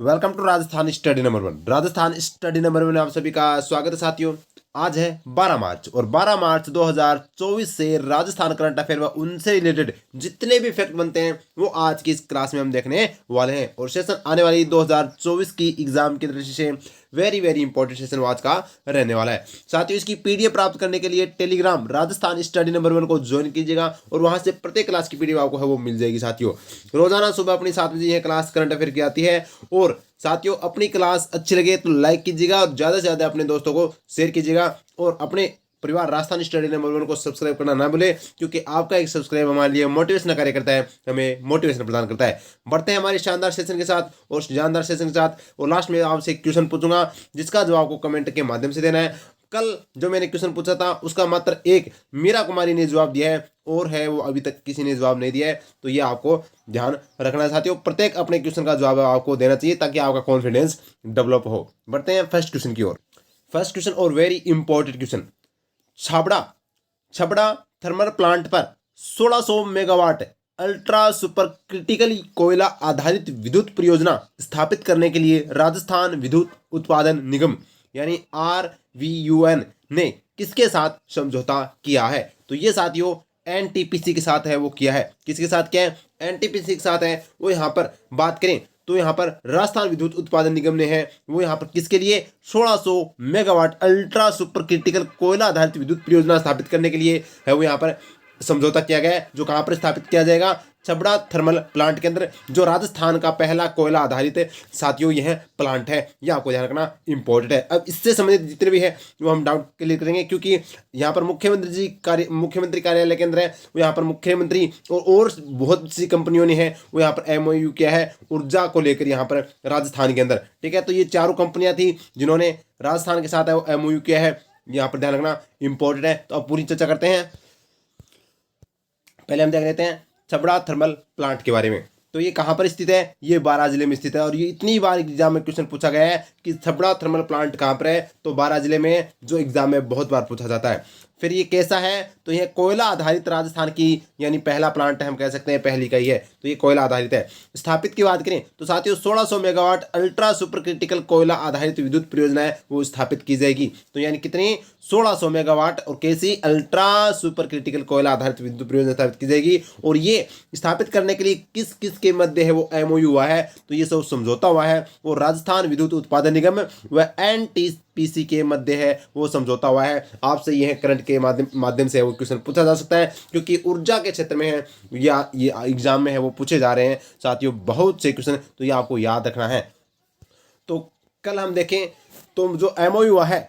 Welcome to Rajasthan study number 1। Rajasthan study number 1 में आप सभी का स्वागत है साथियों। आज है 12 मार्च और 12 मार्च 2024 से राजस्थान करंट अफेयर व उनसे रिलेटेड जितने भी फैक्ट बनते हैं वो आज की इस क्लास में हम देखने वाले हैं। और सेशन आने वाली 2024 की एग्जाम की दृष्टि से वेरी वेरी इंपॉर्टेंट सेशन आज का रहने वाला है। साथियों, इसकी पीडीएफ प्राप्त करने के लिए टेलीग्राम राजस्थान स्टडी नंबर 1 को ज्वाइन कीजिएगा और वहां से प्रत्येक क्लास की पीडीएफ आपको है वो मिल जाएगी। साथियों, रोजाना सुबह अपनी 7 बजे यह क्लास करंट अफेयर की आती है। और साथियों, अपनी क्लास अच्छी लगे तो लाइक कीजिएगा और ज़्यादा से ज़्यादा अपने दोस्तों को शेयर कीजिएगा और अपने परिवार राजस्थान स्टडी नंबर 1 को सब्सक्राइब करना ना भूले, क्योंकि आपका एक सब्सक्राइब हमारे लिए मोटिवेशन कार्य करता है, हमें मोटिवेशन प्रदान करता है। बढ़ते हैं हमारे शानदार सेशन के साथ और शानदार सेशन के साथ। और लास्ट में आपसे एक क्वेश्चन पूछूंगा जिसका जवाब आपको कमेंट के माध्यम से देना है। कल जो मैंने क्वेश्चन पूछा था उसका मात्र एक मीरा कुमारी ने जवाब दिया है और है वो अभी तक किसी ने जवाब नहीं दिया है, तो ये आपको ध्यान रखना है साथियों। प्रत्येक अपने क्वेश्चन का जवाब आपको देना चाहिए ताकि आपका कॉन्फिडेंस डेवलप हो। बढ़ते हैं फर्स्ट क्वेश्चन की ओर। फर्स्ट क्वेश्चन और very important question. Chhabra thermal plant पर 1600 मेगावाट अल्ट्रा सुपर क्रिटिकल कोयला आधारित विद्युत परियोजना स्थापित करने के लिए राजस्थान विद्युत उत्पादन निगम यानी RVUN ने किसके साथ समझौता किया है? तो ये साथियों NTPC के साथ है वो किया है। किसके साथ किया है? NTPC के साथ है वो। यहाँ पर बात करें तो यहाँ पर राजस्थान विद्युत उत्पादन निगम ने है वो यहाँ पर किसके लिए 1600 मेगावाट अल्ट्रा सुपर क्रिटिकल कोयला आधारित विद्युत परियोजना स्थापित करने के लिए है वो यहाँ पर समझौता किया गया है। जो कहाँ पर स्थापित किया जाएगा? छबड़ा थर्मल प्लांट के अंदर, जो राजस्थान का पहला कोयला आधारित साथियों यह प्लांट है। यह आपको ध्यान रखना इंपॉर्टेंट है। अब इससे संबंधित जितने भी है वो हम डाउट क्लियर करेंगे, क्योंकि यहाँ पर मुख्यमंत्री कार्यालय के अंदर है वो यहाँ पर मुख्यमंत्री और बहुत सी कंपनियों ने है वो यहाँ पर MOU किया है ऊर्जा को लेकर यहाँ पर राजस्थान के अंदर। ठीक है, तो ये चारों कंपनियां थी जिन्होंने राजस्थान के साथ है वो MOU किया है। यहाँ पर ध्यान रखना इंपॉर्टेंट है। तो अब पूरी चर्चा करते हैं। पहले हम देख लेते हैं छबड़ा थर्मल प्लांट के बारे में। तो ये कहाँ पर स्थित है? ये बारां जिले में स्थित है। और ये इतनी बार एग्जाम में क्वेश्चन पूछा गया है कि छबड़ा थर्मल प्लांट कहाँ पर है, तो बारां जिले में, जो एग्जाम में बहुत बार पूछा जाता है। फिर ये कैसा है? तो यह कोयला आधारित राजस्थान की यानी पहला प्लांट है, हम कह सकते हैं पहली का ही है, तो ये कोयला आधारित है। स्थापित की बात करें तो साथियों 1600 मेगावाट अल्ट्रा सुपर क्रिटिकल कोयला आधारित विद्युत परियोजना है वो स्थापित की जाएगी। तो यानी कितनी? 1600 मेगावाट और कैसी? अल्ट्रा सुपर क्रिटिकल कोयला आधारित विद्युत परियोजना स्थापित की जाएगी। और ये स्थापित करने के लिए किस किस के मध्य है वो MOU हुआ है? तो ये सब समझौता हुआ है वो राजस्थान विद्युत उत्पादन निगम व NTPC के मध्य है वो समझौता हुआ है। आपसे यह करंट के माध्यम से वो क्वेश्चन पूछा जा सकता है, क्योंकि ऊर्जा के क्षेत्र में है या ये एग्जाम में है वो पूछे जा रहे हैं साथियों बहुत से क्वेश्चन, तो ये आपको याद रखना है। तो कल हम देखें तो जो MOU हुआ है,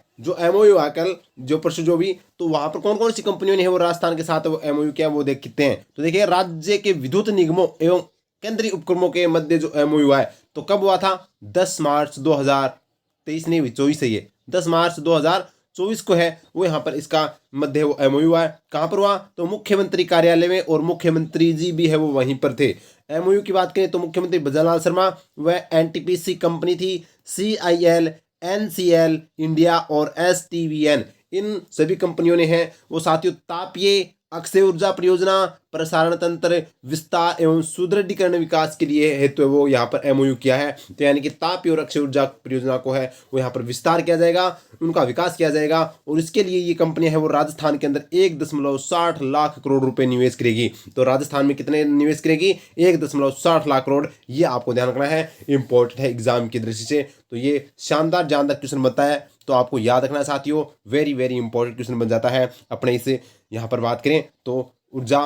कल जो परसों जो भी, तो वहां पर कौन कौन सी कंपनियों ने है वो राजस्थान के साथ वो MOU किया वो देखते हैं। तो देखिए, राज्य के विद्युत निगमों एवं केंद्रीय उपक्रमों के मध्य जो MOU हुआ है तो कब हुआ था? 10 मार्च 2023 नहीं 24 है ये, 10 मार्च 2024 को है वो यहाँ पर इसका मध्य वो MOU हुआ है। कहाँ पर हुआ? तो मुख्यमंत्री कार्यालय में, और मुख्यमंत्री जी भी है वो वहीं पर थे। MOU की बात करें तो मुख्यमंत्री भजनलाल शर्मा व NTPC कंपनी थी CIL, NCL इंडिया और STVN, इन सभी कंपनियों ने है वो साथियों तापीय अक्षय ऊर्जा परियोजना, प्रसारण तंत्र विस्तार एवं सुदृढ़ीकरण विकास के लिए हेतु वो यहाँ पर MOU किया है। तो यानी कि तापीय और अक्षय ऊर्जा परियोजना को है वो यहाँ पर विस्तार किया जाएगा, उनका विकास किया जाएगा। और इसके लिए ये कंपनियां है वो राजस्थान के अंदर 1.60 लाख करोड़ रुपए निवेश करेगी। तो राजस्थान में कितने निवेश करेगी? 1.60 लाख करोड़। ये आपको ध्यान रखना है, इंपॉर्टेंट है एग्जाम की दृष्टि से। तो ये शानदार जानदार क्वेश्चन बनता है, तो आपको याद रखना है साथियों, वेरी वेरी इंपॉर्टेंट क्वेश्चन बन जाता है अपने इसे। यहाँ पर बात करें तो ऊर्जा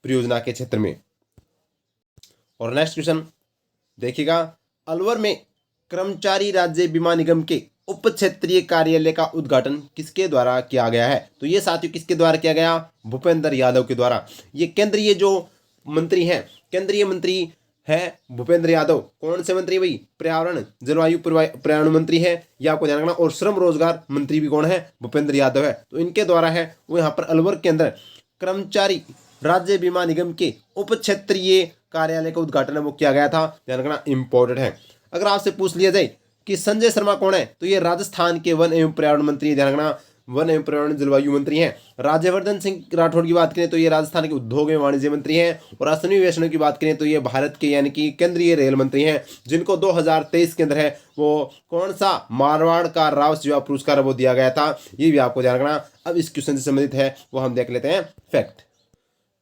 परियोजना के क्षेत्र में। और नेक्स्ट क्वेश्चन देखिएगा, अलवर में कर्मचारी राज्य बीमा निगम के उप क्षेत्रीय कार्यालय का उद्घाटन किसके द्वारा किया गया है? तो ये साथियों किसके द्वारा किया गया? भूपेंद्र यादव के द्वारा। ये केंद्रीय जो मंत्री हैं, केंद्रीय मंत्री है भूपेंद्र यादव। कौन से मंत्री भाई? पर्यावरण जलवायु पर्यावरण मंत्री है, ये आपको ध्यान रखना। और श्रम रोजगार मंत्री भी कौन है? भूपेंद्र यादव है। तो इनके द्वारा है वो यहाँ पर अलवर के अंदर कर्मचारी राज्य बीमा निगम के उप क्षेत्रीय कार्यालय का उद्घाटन वो किया गया था। ध्यान रखना इंपॉर्टेंट है। अगर आपसे पूछ लिया जाए कि संजय शर्मा कौन है, तो ये राजस्थान के वन एवं पर्यावरण मंत्री, ध्यान रखना वन एवं पर्यावरण जलवायु मंत्री हैं। राज्यवर्धन सिंह राठौड़ की बात करें तो ये राजस्थान के उद्योग एवं वाणिज्य मंत्री हैं। और अश्विनी वैष्णव की बात करें तो ये भारत के यानी कि केंद्रीय रेल मंत्री हैं, जिनको 2023 के अंदर है वो कौन सा मारवाड़ का राव सेवा पुरस्कार वो दिया गया था, ये भी आपको ध्यान रखना। अब इस क्वेश्चन से संबंधित है वो हम देख लेते हैं फैक्ट।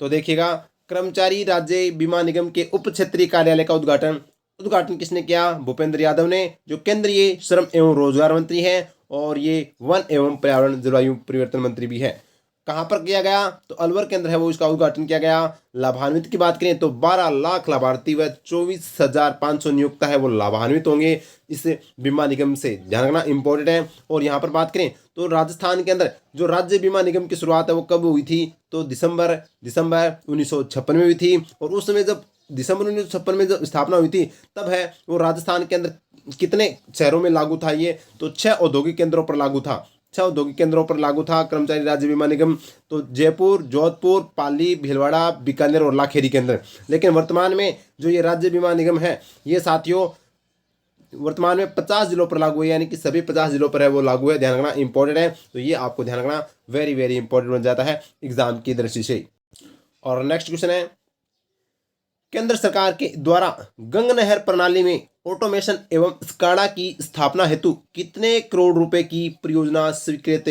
तो देखिएगा, कर्मचारी राज्य बीमा निगम के उप क्षेत्रीय कार्यालय का उद्घाटन किसने किया? भूपेंद्र यादव ने, जो केंद्रीय श्रम एवं रोजगार मंत्री हैं और ये वन एवं पर्यावरण जलवायु परिवर्तन मंत्री भी है। कहाँ पर किया गया? तो अलवर के अंदर है वो इसका उद्घाटन किया गया। लाभान्वित की बात करें तो 12 लाख लाभार्थी व 24,500 नियोक्ता है वो लाभान्वित होंगे इस बीमा निगम से, ध्यान रखना इंपॉर्टेंट है। और यहाँ पर बात करें तो राजस्थान के अंदर जो राज्य बीमा निगम की शुरुआत है वो कब हुई थी? तो दिसंबर 1956 में हुई थी। और उस समय जब दिसंबर 1956 में जब स्थापना हुई थी तब है वो राजस्थान के अंदर कितने शहरों में लागू था ये? तो 6 औद्योगिक केंद्रों पर लागू था। 6 औद्योगिक केंद्रों पर लागू था कर्मचारी राज्य बीमा निगम। तो जयपुर, जोधपुर, पाली, भीलवाड़ा, बीकानेर और लाखेरी के अंदर। लेकिन वर्तमान में जो ये राज्य बीमा निगम है ये साथियों वर्तमान में 50 जिलों पर लागू है, यानी कि सभी 50 जिलों पर है वो लागू है, ध्यान रखना इंपॉर्टेंट है। तो ये आपको ध्यान रखना वेरी वेरी इंपॉर्टेंट बन जाता है एग्जाम की दृष्टि से। और नेक्स्ट क्वेश्चन है, केंद्र सरकार के द्वारा गंग नहर प्रणाली में ऑटोमेशन एवं स्काडा की स्थापना हेतु कितने करोड़ रुपए की परियोजना स्वीकृत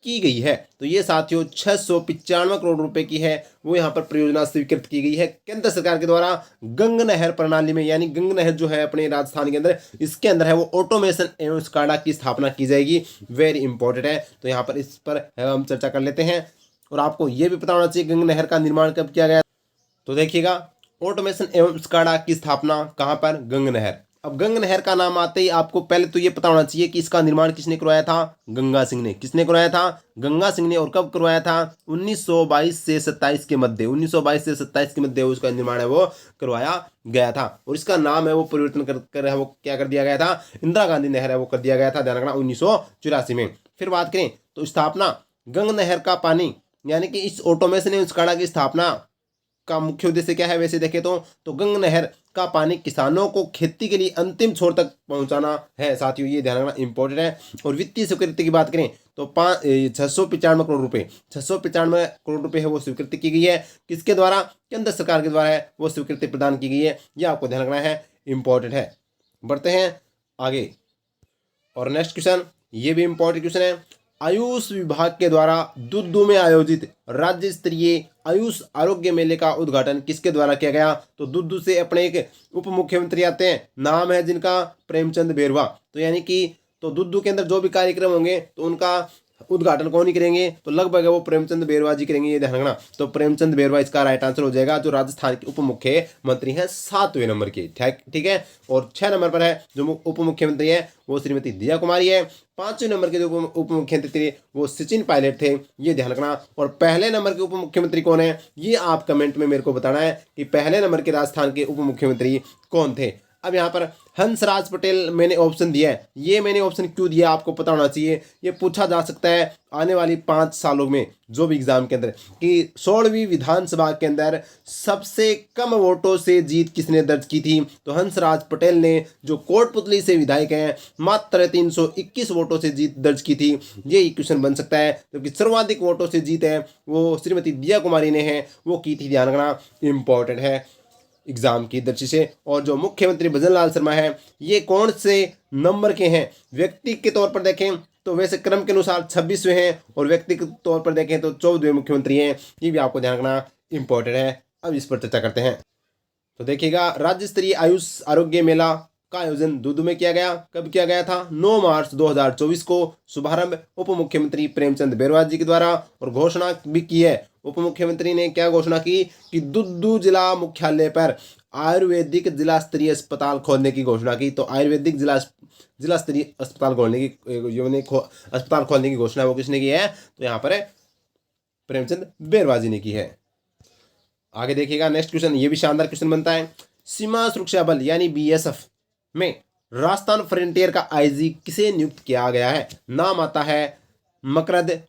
की गई है? तो ये साथियों 695 करोड़ रुपए की है वो यहाँ पर परियोजना स्वीकृत की गई है केंद्र सरकार के द्वारा गंग नहर प्रणाली में, यानी गंग नहर जो है अपने राजस्थान के अंदर, इसके अंदर है वो ऑटोमेशन एवं स्काडा की स्थापना की जाएगी। वेरी इंपॉर्टेंट है, तो यहाँ पर इस पर हम चर्चा कर लेते हैं। और आपको ये भी पता होना चाहिए गंग नहर का निर्माण कब किया गया। तो देखिएगा, ऑटोमेशन एवं स्काडा की स्थापना कहाँ पर? गंग नहर। अब गंग नहर का नाम आते ही आपको पहले तो ये पता होना चाहिए कि इसका निर्माण किसने करवाया था? गंगा सिंह ने। किसने करवाया था? गंगा सिंह ने। और कब करवाया था? 1922 से 27 के मध्य, 1922 से 27 के मध्य उसका निर्माण है वो करवाया गया था। और इसका नाम है वो परिवर्तन कर है वो क्या कर दिया गया था? इंदिरा गांधी नहर है वो कर दिया गया था, ध्यान रखना 1984 में। फिर बात करें तो स्थापना गंग नहर का पानी, यानी कि इस ऑटोमेशन एवं स्काडा की स्थापना का मुख्य उद्देश्य क्या है? वैसे देखें तो गंग नहर का पानी किसानों को खेती के लिए अंतिम छोर तक पहुंचाना है साथियों, ये ध्यान रखना इंपॉर्टेंट है। और वित्तीय स्वीकृति की बात करें तो 695 करोड़ रुपए, 695 करोड़ रुपए है वो स्वीकृति की गई है। किसके द्वारा? केंद्र सरकार के द्वारा है वो स्वीकृति प्रदान की गई है, ये आपको ध्यान रखना है, इंपॉर्टेंट है। बढ़ते हैं आगे। और नेक्स्ट क्वेश्चन, ये भी इंपॉर्टेंट क्वेश्चन है, आयुष विभाग के द्वारा दुद्दू में आयोजित राज्य स्तरीय आयुष आरोग्य मेले का उद्घाटन किसके द्वारा किया गया? तो दुद्दू से अपने एक उप मुख्यमंत्री आते हैं, नाम है जिनका प्रेमचंद बेरवा। तो यानी कि तो दुद्दू के अंदर जो भी कार्यक्रम होंगे तो उनका उद्घाटन कौन ही करेंगे? तो लगभग वो प्रेमचंद बेरवा जी करेंगे, ये ध्यान रखना। तो प्रेमचंद बेरवा इसका राइट आंसर हो जाएगा, जो राजस्थान के उप मुख्यमंत्री हैं 7वें नंबर के, ठीक है। और 6 नंबर पर है जो उप मुख्यमंत्री है वो श्रीमती दिया कुमारी है। 5वें नंबर के जो उप मुख्यमंत्री थे वो सचिन पायलट थे, ये ध्यान रखना। और पहले नंबर के उप मुख्यमंत्री कौन है ये आप कमेंट में मेरे को बताना है कि पहले नंबर के राजस्थान के उप मुख्यमंत्री कौन थे। अब यहाँ पर हंसराज पटेल मैंने ऑप्शन दिया है, ये मैंने ऑप्शन क्यों दिया आपको पता होना चाहिए, ये पूछा जा सकता है आने वाली 5 सालों में जो भी एग्जाम के अंदर कि 16वीं विधानसभा के अंदर सबसे कम वोटों से जीत किसने दर्ज की थी? तो हंसराज पटेल ने, जो कोटपुतली से विधायक हैं, मात्र 321 वोटों से जीत दर्ज की थी, ये क्वेश्चन बन सकता है। क्योंकि सर्वाधिक वोटों से जीत है वो श्रीमती दिया कुमारी ने है वो की थी, ध्यान रखना इंपॉर्टेंट है एग्जाम की दृष्टि से। और जो मुख्यमंत्री भजन लाल शर्मा है ये कौन से नंबर के हैं? व्यक्ति के तौर पर देखें तो वैसे क्रम के अनुसार 26वें हैं, और व्यक्ति के तौर पर देखें तो 14वें मुख्यमंत्री हैं, ये भी आपको ध्यान रखना इंपॉर्टेंट है। अब इस पर चर्चा करते हैं। तो देखिएगा, राज्य स्तरीय आयुष आरोग्य मेला का आयोजन दुद्दू में किया गया। कब किया गया था? 9 मार्च 2024 को। शुभारंभ उप मुख्यमंत्री प्रेमचंद बेरवा जी के द्वारा, और घोषणा भी की है उप मुख्यमंत्री ने, क्या घोषणा की कि दुद्दू जिला मुख्यालय पर आयुर्वेदिक जिला स्तरीय अस्पताल खोलने की घोषणा की। तो आयुर्वेदिक जिला स्तरीय अस्पताल खोलने की घोषणा वो किसने की है? तो यहाँ पर प्रेमचंद बेरवा जी ने की है। आगे देखिएगा नेक्स्ट क्वेश्चन, ये भी शानदार क्वेश्चन बनता है। सीमा सुरक्षा बल यानी बीएसएफ में राजस्थान फ्रंटियर का आईजी किसे नियुक्त किया गया है? नाम आता है मकरद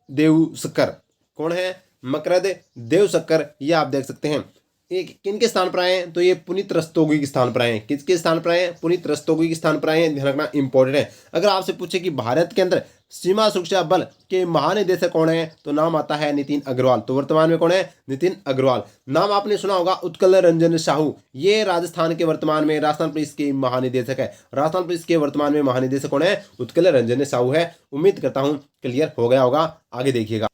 देवसकर। कौन है? मकरद देवसकर, ये आप देख सकते हैं। एक किनके स्थान पर आए हैं? तो ये पुनीत रस्तोगी के स्थान पर आए हैं। किसके स्थान पर आए हैं? पुनीत रस्तोगी के स्थान पर आए हैं, ध्यान रखना इंपॉर्टेंट है। अगर आपसे पूछे कि भारत के अंदर सीमा सुरक्षा बल के महानिदेशक कौन है? तो नाम आता है नितिन अग्रवाल। तो वर्तमान में कौन है? नितिन अग्रवाल। नाम आपने सुना होगा उत्कल रंजन साहू, ये राजस्थान के वर्तमान में राजस्थान पुलिस के महानिदेशक है। राजस्थान पुलिस के वर्तमान में महानिदेशक कौन है? उत्कल रंजन साहू है। उम्मीद करता हूं क्लियर हो गया होगा। आगे देखिएगा,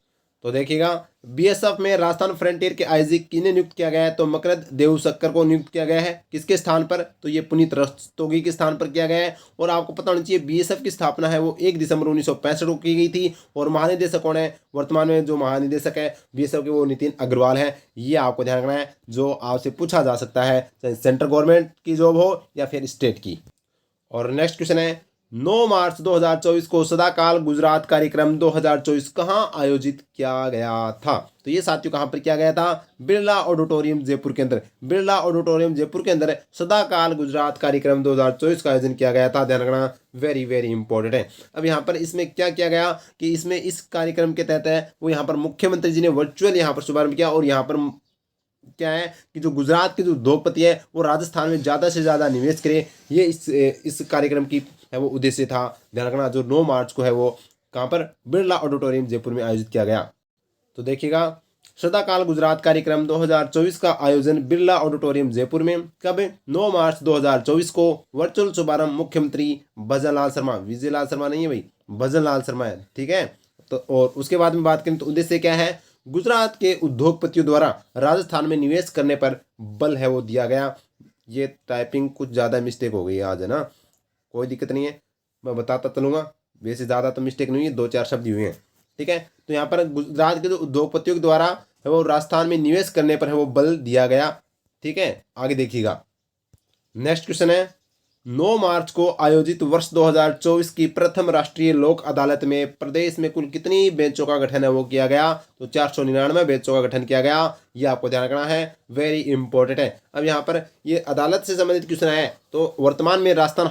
तो देखिएगा बीएसएफ में राजस्थान फ्रंटियर के आईजी किन्हें नियुक्त किया गया है? तो मकरद देवशक्कर को नियुक्त किया गया है। किसके स्थान पर? तो ये पुनीत रस्तोगी के स्थान पर किया गया है। और आपको पता होना चाहिए बीएसएफ की स्थापना है वो 1 दिसंबर 1965 को की गई थी। और महानिदेशक कौन है? वर्तमान में जो महानिदेशक है बीएसएफ के वो नितिन अग्रवाल है। ये आपको ध्यान रखना है, जो आपसे पूछा जा सकता है, चाहे सेंट्रल गवर्नमेंट की जॉब हो या फिर स्टेट की। और नेक्स्ट क्वेश्चन है 9 मार्च 2024 को सदाकाल गुजरात कार्यक्रम 2024 कहां आयोजित किया गया था? तो ये साथियों कहां पर किया गया था? बिरला ऑडिटोरियम जयपुर के अंदर। बिरला ऑडिटोरियम जयपुर के अंदर सदाकाल गुजरात कार्यक्रम 2024 का आयोजन किया गया था। ध्यान रखना, वेरी वेरी इंपॉर्टेंट है। अब यहाँ पर इसमें क्या किया गया कि इसमें इस कार्यक्रम के तहत है वो यहाँ पर मुख्यमंत्री जी ने वर्चुअल यहाँ पर शुभारंभ किया। और यहाँ पर क्या है कि जो गुजरात के जो उद्योगपति है वो राजस्थान में ज़्यादा से ज़्यादा निवेश करें, ये इस कार्यक्रम की है वो उद्देश्य था। ध्यान रखना, जो 9 मार्च को है वो कहाँ पर? बिरला ऑडिटोरियम जयपुर में आयोजित किया गया। तो देखिएगा सदाकाल गुजरात कार्यक्रम 2024 का आयोजन बिरला ऑडिटोरियम जयपुर में कब? 9 मार्च 2024 को। वर्चुअल शुभारंभ मुख्यमंत्री भजन लाल शर्मा, विजय लाल शर्मा नहीं है भाई, भजन लाल शर्मा है, ठीक है। तो और उसके बाद में बात करें तो उद्देश्य क्या है? गुजरात के उद्योगपतियों द्वारा राजस्थान में निवेश करने पर बल है वो दिया गया। ये टाइपिंग कुछ ज़्यादा मिस्टेक हो गई आज, है ना, कोई दिक्कत नहीं है, मैं बताता चलूँगा। वैसे ज़्यादा तो मिस्टेक नहीं है, 2-4 शब्द हुए हैं, ठीक है। तो यहाँ पर गुजरात के जो उद्योगपतियों द्वारा है वो राजस्थान में निवेश करने पर है वो बल दिया गया, ठीक है। आगे देखिएगा, नेक्स्ट क्वेश्चन है 9 मार्च को आयोजित वर्ष 2024 की प्रथम राष्ट्रीय लोक अदालत में प्रदेश में कुल कितनी बेंचों का गठन है वो किया गया? तो 499 बेंचों का गठन किया गया। ये आपको ध्यान रखना है, वेरी इंपॉर्टेंट है। अब यहाँ पर ये अदालत से संबंधित क्वेश्चन है। तो वर्तमान में राजस्थान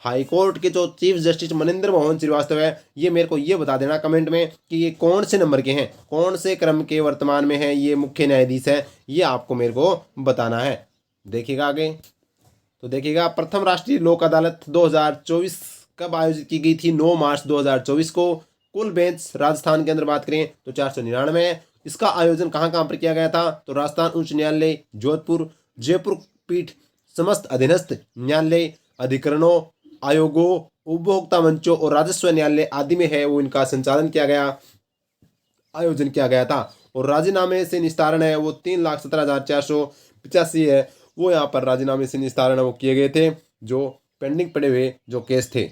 हाईकोर्ट के जो चीफ जस्टिस मनिंदर मोहन श्रीवास्तव है, ये मेरे को ये बता देना कमेंट में कि ये कौन से नंबर के हैं, कौन से क्रम के वर्तमान में है ये मुख्य न्यायाधीश है, ये आपको मेरे को बताना है। देखिएगा आगे, तो देखिएगा प्रथम राष्ट्रीय लोक अदालत 2024 कब आयोजित की गई थी? 9 मार्च 2024 को। कुल बेंच राजस्थान के अंदर बात करें तो 499 है। इसका आयोजन कहाँ कहाँ पर किया गया था? तो राजस्थान उच्च न्यायालय जोधपुर, जयपुर पीठ, समस्त अधीनस्थ न्यायालय, अधिकरणों, आयोगों, उपभोक्ता मंचों और राजस्व न्यायालय आदि में है वो इनका संचालन किया गया, आयोजन किया गया था। और राजीनामे से निस्तारण है वो 3,17,485 है, वो यहाँ पर राजीनामे से निस्तारण वो किए गए थे जो पेंडिंग पड़े हुए जो केस थे।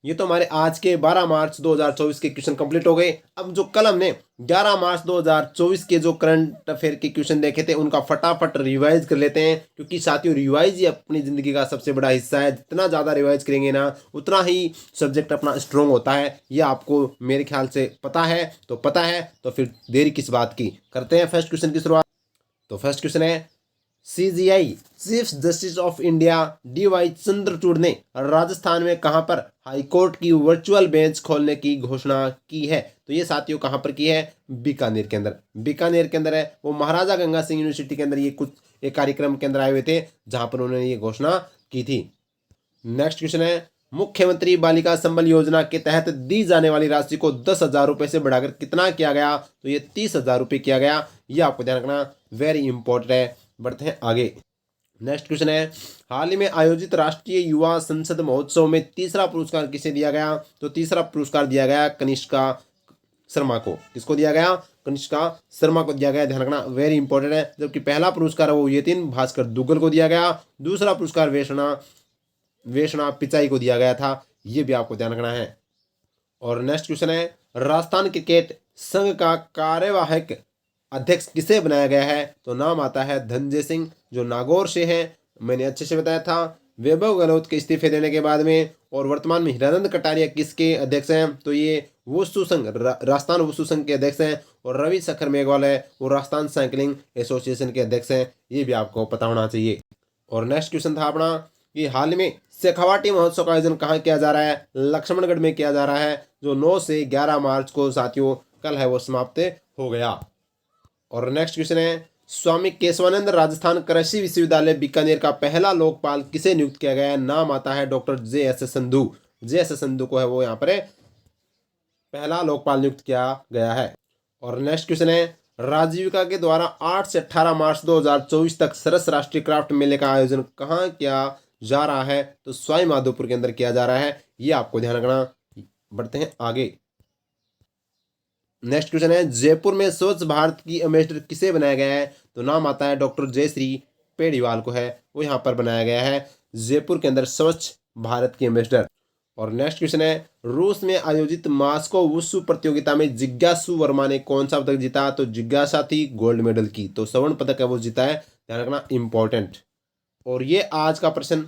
ये तो हमारे आज के 12 मार्च 2024 के क्वेश्चन कंप्लीट हो गए। अब जो कल हमने 11 मार्च 2024 के जो करंट अफेयर के क्वेश्चन देखे थे उनका फटाफट रिवाइज कर लेते हैं, क्योंकि साथियों रिवाइज ही अपनी ज़िंदगी का सबसे बड़ा हिस्सा है। जितना ज़्यादा रिवाइज करेंगे ना उतना ही सब्जेक्ट अपना स्ट्रॉन्ग होता है। ये आपको मेरे ख्याल से पता है, तो फिर देरी किस बात की, करते हैं फर्स्ट क्वेश्चन की शुरुआत। तो फर्स्ट क्वेश्चन है CJI chief justice of India DY Chandrachud ने राजस्थान में कहां पर हाईकोर्ट की वर्चुअल बेंच खोलने की घोषणा की है? तो ये साथियों कहां पर की है? बीकानेर के अंदर। बीकानेर के अंदर है वो, महाराजा गंगा सिंह यूनिवर्सिटी के अंदर ये कुछ एक कार्यक्रम के अंदर आए हुए थे जहां पर उन्होंने ये घोषणा की थी। नेक्स्ट क्वेश्चन है मुख्यमंत्री बालिका संबल योजना के तहत दी जाने वाली राशि को 10,000 रुपये से बढ़ाकर कितना किया गया? तो ये 30,000 रुपये किया गया। ये आपको ध्यान रखना, वेरी इंपॉर्टेंट है। बढ़ते हैं आगे, नेक्स्ट क्वेश्चन है हाल ही में आयोजित राष्ट्रीय युवा संसद महोत्सव में तीसरा पुरस्कार किसे दिया गया? तो तीसरा पुरस्कार दिया गया कनिष्का शर्मा को। किसको दिया गया? कनिष्का शर्मा को दिया गया, ध्यान रखना, वेरी इंपॉर्टेंट है। जबकि पहला पुरस्कार वो यतिन भास्कर दुग्गल को दिया गया, दूसरा पुरस्कार वेशना पिचाई को दिया गया था। ये भी आपको ध्यान रखना है। और नेक्स्ट क्वेश्चन है राजस्थान क्रिकेट संघ का कार्यवाहक अध्यक्ष किसे बनाया गया है? तो नाम आता है धनंजय सिंह, जो नागौर से है। मैंने अच्छे से बताया था वैभव गहलोत के इस्तीफे देने के बाद में। और वर्तमान में हिरानंद कटारिया किसके अध्यक्ष हैं? तो ये वुशु संघ, राजस्थान वुशु संघ के अध्यक्ष हैं। और रवि शेखर मेघवाल है वो राजस्थान साइकिलिंग एसोसिएशन के अध्यक्ष हैं। ये भी आपको पता होना चाहिए। और नेक्स्ट क्वेश्चन था अपना कि हाल में शेखावाटी महोत्सव का आयोजन कहाँ किया जा रहा है? लक्ष्मणगढ़ में किया जा रहा है, जो 9 से 11 मार्च को साथियों कल है वो समाप्त हो गया। और नेक्स्ट क्वेश्चन है स्वामी केशवानंद राजस्थान कृषि विश्वविद्यालय बीकानेर का पहला लोकपाल किसे नियुक्त किया गया है? नाम आता है डॉक्टर जे एस संधू। जे एस संधू को है वो यहाँ पर पहला लोकपाल नियुक्त किया गया है। और नेक्स्ट क्वेश्चन है, राजीविका के द्वारा 8 से 18 मार्च 2024 तक सरस राष्ट्रीय क्राफ्ट मेले का आयोजन कहाँ किया जा रहा है? तो सवाई माधोपुर के अंदर किया जा रहा है, ये आपको ध्यान रखना। बढ़ते हैं आगे। नेक्स्ट क्वेश्चन है, जयपुर में स्वच्छ भारत की एम्बेसडर किसे बनाया गया है? तो नाम आता है डॉक्टर जयश्री पेड़ीवाल को है, वो यहाँ पर बनाया गया है जयपुर के अंदर स्वच्छ भारत की एम्बेसडर। और नेक्स्ट क्वेश्चन है, रूस में आयोजित मास्को वुशु प्रतियोगिता में जिज्ञासु वर्मा ने कौन सा पदक जीता? तो जिज्ञासा थी गोल्ड मेडल की, तो स्वर्ण पदक है वो जीता है, ध्यान रखना इंपॉर्टेंट। और ये आज का प्रश्न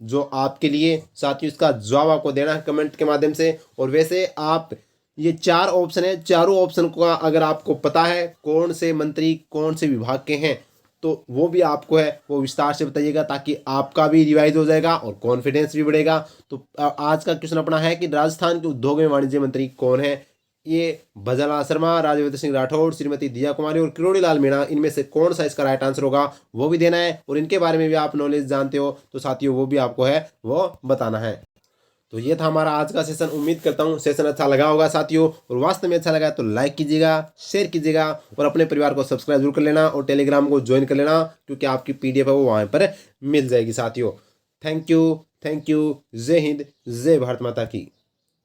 जो आपके लिए साथियों, इसका जवाब आपको देना है कमेंट के माध्यम से। और वैसे आप ये 4 ऑप्शन है, चारों ऑप्शन का अगर आपको पता है कौन से मंत्री कौन से विभाग के हैं, तो वो भी आपको है वो विस्तार से बताइएगा, ताकि आपका भी रिवाइज हो जाएगा और कॉन्फिडेंस भी बढ़ेगा। तो आज का क्वेश्चन अपना है कि राजस्थान के उद्योग एवं वाणिज्य मंत्री कौन है? ये भजनलाल शर्मा, राज्यवर्धन सिंह राठौड़, श्रीमती दिया कुमारी और किरोड़ी लाल मीणा, इनमें से कौन सा इसका राइट आंसर होगा वो भी देना है। और इनके बारे में भी आप नॉलेज जानते हो तो साथियों वो भी आपको है वो बताना है। तो ये था हमारा आज का सेशन। उम्मीद करता हूँ सेशन अच्छा लगा होगा साथियों, और वास्तव में अच्छा लगा तो लाइक कीजिएगा, शेयर कीजिएगा और अपने परिवार को सब्सक्राइब जरूर कर लेना और टेलीग्राम को ज्वाइन कर लेना, क्योंकि आपकी PDF है वो वहाँ पर मिल जाएगी साथियों। थैंक यू, जय हिंद, जय भारत माता की।